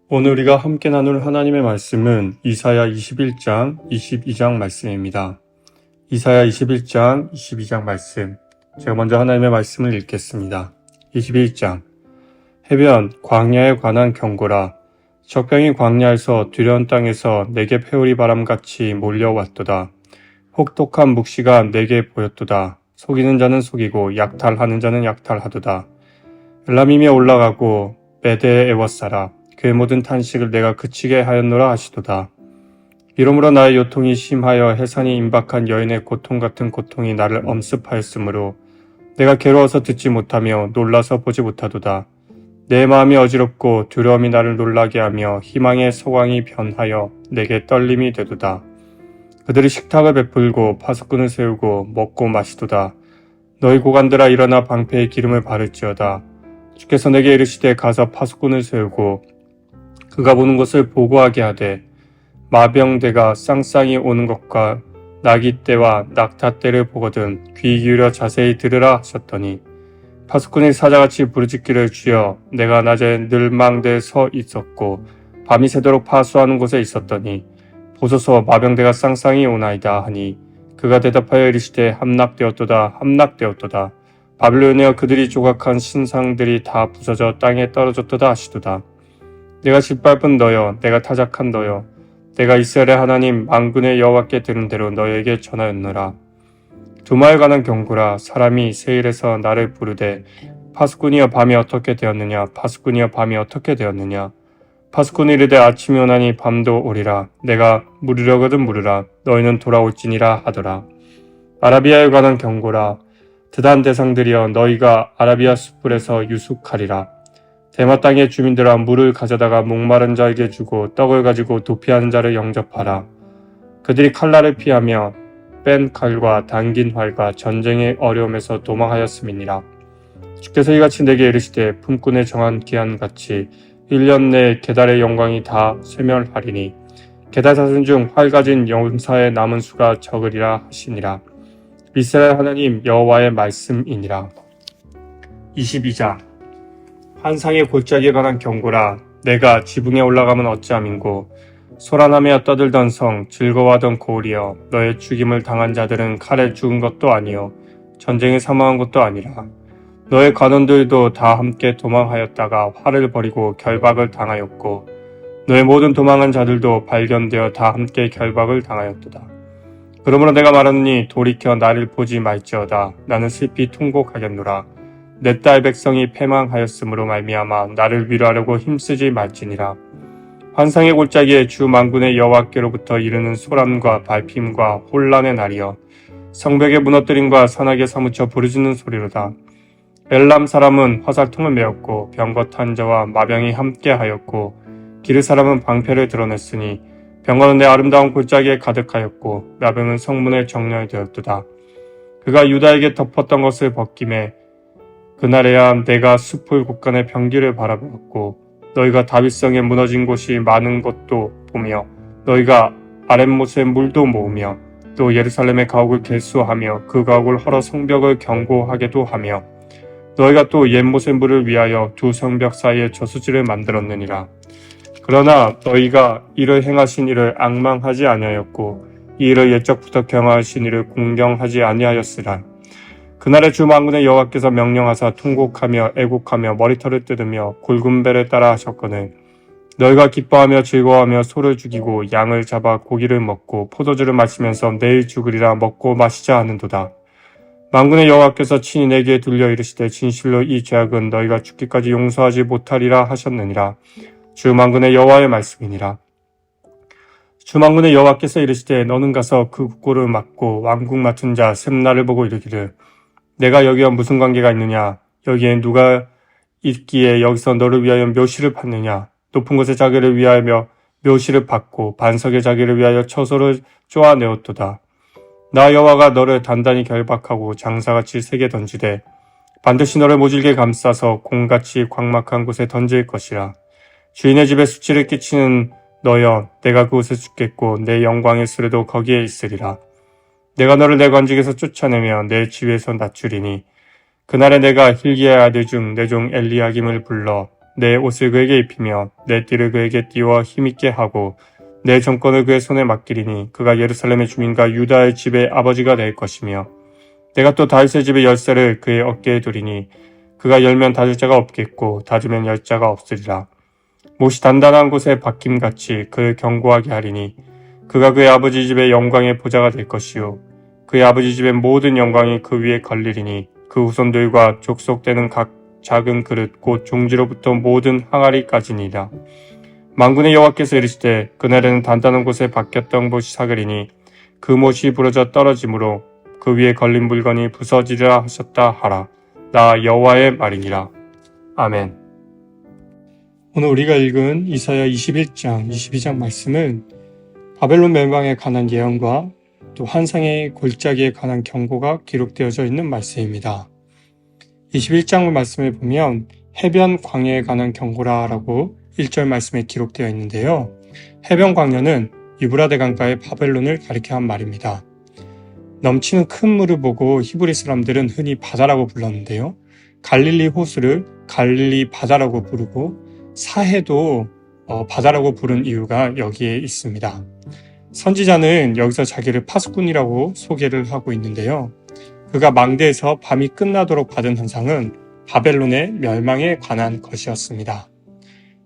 오늘 우리가 함께 나눌 하나님의 말씀은 이사야 21장, 22장 말씀입니다. 이사야 21장, 22장 말씀. 제가 먼저 하나님의 말씀을 읽겠습니다. 21장. 해변, 광야에 관한 경고라. 적병이 광야에서 두려운 땅에서 내게 회오리 바람같이 몰려왔도다. 혹독한 묵시가 내게 보였도다. 속이는 자는 속이고 약탈하는 자는 약탈하도다. 엘라밈이 올라가고 메대에 에워싸라. 그의 모든 탄식을 내가 그치게 하였노라 하시도다. 이러므로 나의 요통이 심하여 해산이 임박한 여인의 고통 같은 고통이 나를 엄습하였으므로 내가 괴로워서 듣지 못하며 놀라서 보지 못하도다. 내 마음이 어지럽고 두려움이 나를 놀라게 하며 희망의 소광이 변하여 내게 떨림이 되도다. 그들이 식탁을 베풀고 파수꾼을 세우고 먹고 마시도다. 너희 고관들아 일어나 방패에 기름을 바를지어다. 주께서 내게 이르시되 가서 파수꾼을 세우고 그가 보는 것을 보고하게 하되 마병대가 쌍쌍이 오는 것과 나귀떼와 낙타떼를 보거든 귀 기울여 자세히 들으라 하셨더니 파수꾼이 사자같이 부르짖기를 주여 내가 낮에 늘 망대에 서 있었고 밤이 새도록 파수하는 곳에 있었더니 보소서 마병대가 쌍쌍이 오나이다 하니 그가 대답하여 이르시되 함락되었도다 함락되었도다. 바빌론이여 그들이 조각한 신상들이 다 부서져 땅에 떨어졌도다 하시도다. 내가 짓밟은 너여 내가 타작한 너여 내가 이스라엘의 하나님 만군의 여호와께 들은 대로 너에게 전하였노라. 두마에 관한 경고라. 사람이 세일에서 나를 부르되 파수꾼이여 밤이 어떻게 되었느냐 파수꾼이여 밤이 어떻게 되었느냐. 파수꾼이 이르되 아침이 오나니 밤도 오리라. 내가 물으려거든 물으라. 너희는 돌아올지니라 하더라. 아라비아에 관한 경고라. 드단 대상들이여 너희가 아라비아 숯불에서 유숙하리라. 대마 땅의 주민들아 물을 가져다가 목마른 자에게 주고 떡을 가지고 도피하는 자를 영접하라. 그들이 칼날을 피하며 뺀 칼과 당긴 활과 전쟁의 어려움에서 도망하였음이니라. 주께서 이같이 내게 이르시되 품꾼의 정한 기한같이 1년 내에 게달의 영광이 다 쇠멸하리니 게달 사슴 중 활 가진 용사의 남은 수가 적으리라 하시니라. 이스라엘 하나님 여호와의 말씀이니라. 22장. 환상의 골짜기에 관한 경고라. 내가 지붕에 올라가면 어찌함인고 소란하며 떠들던 성 즐거워하던 고을이여 너의 죽임을 당한 자들은 칼에 죽은 것도 아니요 전쟁에 사망한 것도 아니라. 너의 관원들도 다 함께 도망하였다가 활을 버리고 결박을 당하였고 너의 모든 도망한 자들도 발견되어 다 함께 결박을 당하였도다. 그러므로 내가 말하노니 돌이켜 나를 보지 말지어다. 나는 슬피 통곡하겠노라. 내 딸 백성이 패망하였으므로 말미암아 나를 위로하려고 힘쓰지 말지니라. 환상의 골짜기에 주 만군의 여호와께로부터 이르는 소란과 발핌과 혼란의 날이여 성벽의 무너뜨림과 산악에 사무쳐 부르짖는 소리로다. 엘람 사람은 화살통을 메었고 병거 탄 자와 마병이 함께하였고 기르 사람은 방패를 드러냈으니 병거는 내 아름다운 골짜기에 가득하였고 나병은 성문에 정렬되었도다. 그가 유다에게 덮었던 것을 벗김에 그날에야 내가 숲을 곳간의 병기를 바라보았고 너희가 다윗성에 무너진 곳이 많은 것도 보며 너희가 아랫못에 물도 모으며 또 예루살렘의 가옥을 개수하며 그 가옥을 헐어 성벽을 견고하게도 하며 너희가 또 옛못의 물을 위하여 두 성벽 사이에 저수지를 만들었느니라. 그러나 너희가 이를 행하신 이를 앙망하지 아니하였고 이 일을 옛적부터 경하신 이를 공경하지 아니하였으라. 그날에 주 만군의 여호와께서 명령하사 통곡하며 애곡하며 머리털을 뜯으며 굵은 배를 따라 하셨거늘 너희가 기뻐하며 즐거워하며 소를 죽이고 양을 잡아 고기를 먹고 포도주를 마시면서 내일 죽으리라 먹고 마시자 하는도다. 만군의 여호와께서 친히 내게 들려 이르시되 진실로 이 죄악은 너희가 죽기까지 용서하지 못하리라 하셨느니라. 주 만군의 여호와의 말씀이니라. 주 만군의 여호와께서 이르시되 너는 가서 그 국고를 맡고 왕국 맡은 자 셈나를 보고 이르기를 내가 여기와 무슨 관계가 있느냐 여기에 누가 있기에 여기서 너를 위하여 묘시를 받느냐 높은 곳의 자기를 위하여 묘시를 받고 반석의 자기를 위하여 처소를 쪼아내었도다. 나 여호와가 너를 단단히 결박하고 장사같이 세게 던지되 반드시 너를 모질게 감싸서 공같이 광막한 곳에 던질 것이라. 주인의 집에 수치를 끼치는 너여 내가 그곳에 죽겠고 내 영광의 수레도 거기에 있으리라. 내가 너를 내 관직에서 쫓아내며 내 지위에서 낮추리니 그날에 내가 힐기야의 아들 중 내 종 엘리야김을 불러 내 옷을 그에게 입히며 내 띠를 그에게 띄워 힘있게 하고 내 정권을 그의 손에 맡기리니 그가 예루살렘의 주민과 유다의 집의 아버지가 될 것이며 내가 또 다윗의 집의 열쇠를 그의 어깨에 두리니 그가 열면 닫을 자가 없겠고 닫으면 열 자가 없으리라. 못이 단단한 곳에 박힘같이 그를 견고하게 하리니 그가 그의 아버지 집의 영광의 보좌가 될 것이요 그의 아버지 집의 모든 영광이 그 위에 걸리리니 그 후손들과 족속되는 각 작은 그릇 곧 종지로부터 모든 항아리까지니라. 만군의 여호와께서 이르시되 그날에는 단단한 곳에 박혔던 못이 사그리니 그 못이 부러져 떨어지므로 그 위에 걸린 물건이 부서지리라 하셨다 하라. 나 여호와의 말이니라. 아멘. 오늘 우리가 읽은 이사야 21장, 22장 말씀은 바벨론 멸망에 관한 예언과 또 환상의 골짜기에 관한 경고가 기록되어져 있는 말씀입니다. 21장 말씀을 보면 해변 광야에 관한 경고라라고 1절 말씀에 기록되어 있는데요. 해변 광야는 유브라데 강가의 바벨론을 가리켜 한 말입니다. 넘치는 큰 물을 보고 히브리 사람들은 흔히 바다라고 불렀는데요. 갈릴리 호수를 갈릴리 바다라고 부르고 사해도 바다라고 부른 이유가 여기에 있습니다. 선지자는 여기서 자기를 파수꾼이라고 소개를 하고 있는데요. 그가 망대에서 밤이 끝나도록 받은 환상은 바벨론의 멸망에 관한 것이었습니다.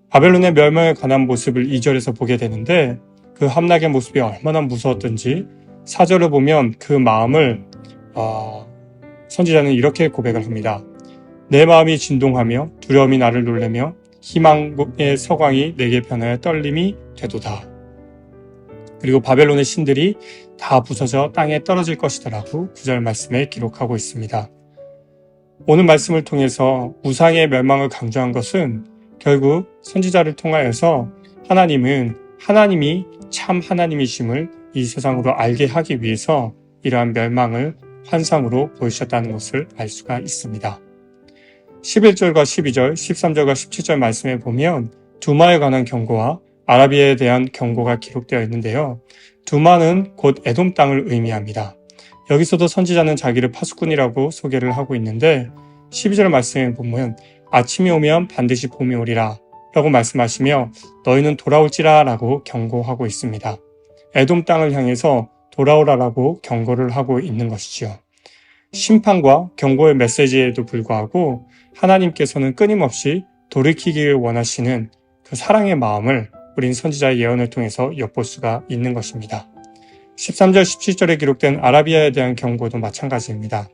바벨론의 멸망에 관한 모습을 2절에서 보게 되는데 그 함락의 모습이 얼마나 무서웠던지 4절을 보면 그 마음을 선지자는 이렇게 고백을 합니다. 내 마음이 진동하며 두려움이 나를 놀래며 희망의 서광이 내게 변하여 떨림이 되도다. 그리고 바벨론의 신들이 다 부서져 땅에 떨어질 것이다라고 9절 말씀에 기록하고 있습니다. 오늘 말씀을 통해서 우상의 멸망을 강조한 것은 결국 선지자를 통하여서 하나님이 참 하나님이심을 이 세상으로 알게 하기 위해서 이러한 멸망을 환상으로 보여주셨다는 것을 알 수가 있습니다. 11절과 12절, 13절과 17절 말씀에 보면 두마에 관한 경고와 아라비아에 대한 경고가 기록되어 있는데요. 두마는 곧 에돔 땅을 의미합니다. 여기서도 선지자는 자기를 파수꾼이라고 소개를 하고 있는데 12절 말씀에 보면 아침이 오면 반드시 봄이 오리라 라고 말씀하시며 너희는 돌아올지라 라고 경고하고 있습니다. 에돔 땅을 향해서 돌아오라라고 경고를 하고 있는 것이지요. 심판과 경고의 메시지에도 불구하고 하나님께서는 끊임없이 돌이키기를 원하시는 그 사랑의 마음을 우린 선지자의 예언을 통해서 엿볼 수가 있는 것입니다. 13절, 17절에 기록된 아라비아에 대한 경고도 마찬가지입니다.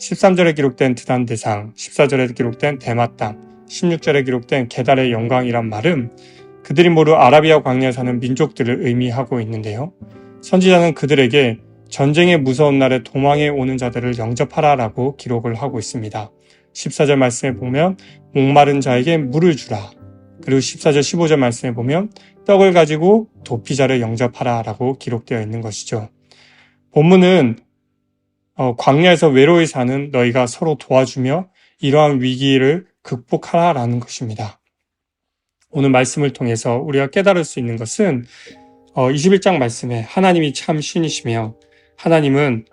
13절에 기록된 드단 대상, 14절에 기록된 데마 땅, 16절에 기록된 게달의 영광이란 말은 그들이 모두 아라비아 광야에 사는 민족들을 의미하고 있는데요. 선지자는 그들에게 전쟁의 무서운 날에 도망해 오는 자들을 영접하라 라고 기록을 하고 있습니다. 14절 말씀에 보면 목마른 자에게 물을 주라. 그리고 14절 15절 말씀에 보면 떡을 가지고 도피자를 영접하라 라고 기록되어 있는 것이죠. 본문은 광야에서 외로이 사는 너희가 서로 도와주며 이러한 위기를 극복하라 라는 것입니다. 오늘 말씀을 통해서 우리가 깨달을 수 있는 것은 21장 말씀에 하나님이 참 신이시며 하나님은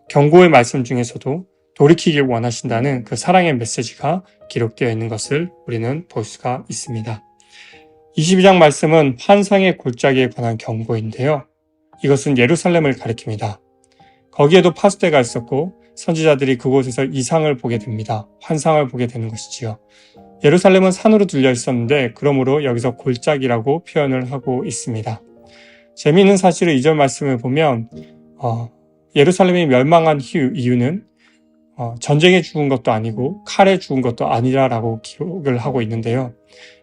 경고의 말씀 중에서도 돌이키길 원하신다는 그 사랑의 메시지가 기록되어 있는 것을 우리는 볼 수가 있습니다. 22장 말씀은 환상의 골짜기에 관한 경고인데요. 이것은 예루살렘을 가리킵니다. 거기에도 파수대가 있었고 선지자들이 그곳에서 이상을 보게 됩니다. 환상을 보게 되는 것이지요. 예루살렘은 산으로 둘려 있었는데 그러므로 여기서 골짜기라고 표현을 하고 있습니다. 재미있는 사실은 2절 말씀을 보면 예루살렘이 멸망한 이유는 전쟁에 죽은 것도 아니고 칼에 죽은 것도 아니라라고 기록을 하고 있는데요.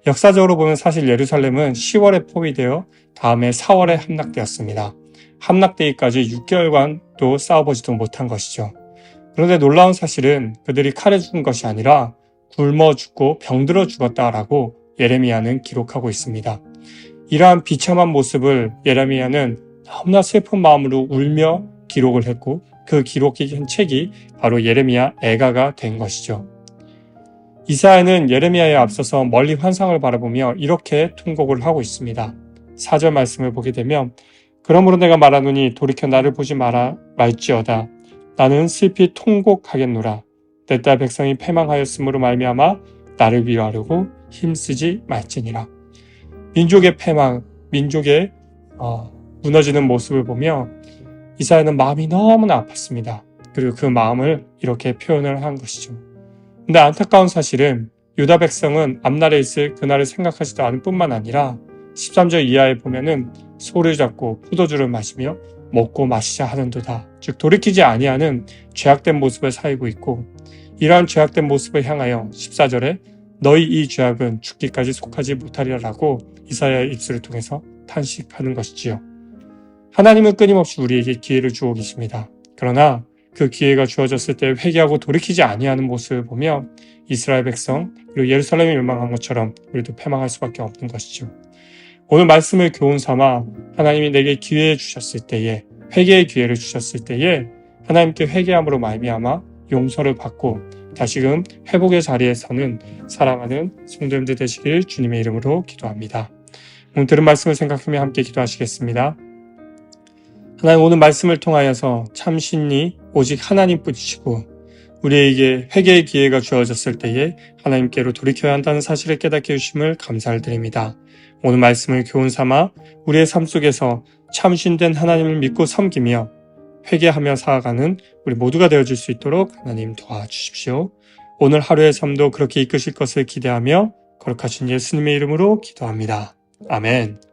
역사적으로 보면 사실 예루살렘은 10월에 포위되어 다음에 4월에 함락되었습니다. 함락되기까지 6개월간도 싸워보지도 못한 것이죠. 그런데 놀라운 사실은 그들이 칼에 죽은 것이 아니라 굶어 죽고 병들어 죽었다라고 예레미야는 기록하고 있습니다. 이러한 비참한 모습을 예레미야는 너무나 슬픈 마음으로 울며 기록을 했고 그 기록한 책이 바로 예레미야 애가가 된 것이죠. 이사야는 예레미야에 앞서서 멀리 환상을 바라보며 이렇게 통곡을 하고 있습니다. 4절 말씀을 보게 되면 그러므로 내가 말하노니 돌이켜 나를 보지 말지어다. 나는 슬피 통곡하겠노라. 내 딸 백성이 패망하였으므로 말미암아 나를 위하려고 힘쓰지 말지니라. 민족의 패망, 민족의 무너지는 모습을 보며 이사야는 마음이 너무나 아팠습니다. 그리고 그 마음을 이렇게 표현을 한 것이죠. 근데 안타까운 사실은 유다 백성은 앞날에 있을 그날을 생각하지도 않을 뿐만 아니라 13절 이하에 보면은 소를 잡고 포도주를 마시며 먹고 마시자 하는도다. 즉 돌이키지 아니하는 죄악된 모습을 살고 있고, 이러한 죄악된 모습을 향하여 14절에 너희 이 죄악은 죽기까지 속하지 못하리라라고 이사야의 입술을 통해서 탄식하는 것이지요. 하나님은 끊임없이 우리에게 기회를 주고 계십니다. 그러나 그 기회가 주어졌을 때 회개하고 돌이키지 아니하는 모습을 보며 이스라엘 백성 그리고 예루살렘이 멸망한 것처럼 우리도 패망할 수밖에 없는 것이죠. 오늘 말씀을 교훈 삼아 하나님이 내게 기회 주셨을 때에, 회개의 기회를 주셨을 때에 하나님께 회개함으로 말미암아 용서를 받고 다시금 회복의 자리에 서는 사랑하는 성도님들 되시길 주님의 이름으로 기도합니다. 오늘 들은 말씀을 생각하며 함께 기도하시겠습니다. 하나님, 오늘 말씀을 통하여서 참신히 오직 하나님뿐이시고 우리에게 회개의 기회가 주어졌을 때에 하나님께로 돌이켜야 한다는 사실을 깨닫게 해주심을 감사를 드립니다. 오늘 말씀을 교훈 삼아 우리의 삶 속에서 참신된 하나님을 믿고 섬기며 회개하며 살아가는 우리 모두가 되어줄 수 있도록 하나님 도와주십시오. 오늘 하루의 삶도 그렇게 이끄실 것을 기대하며 거룩하신 예수님의 이름으로 기도합니다. 아멘.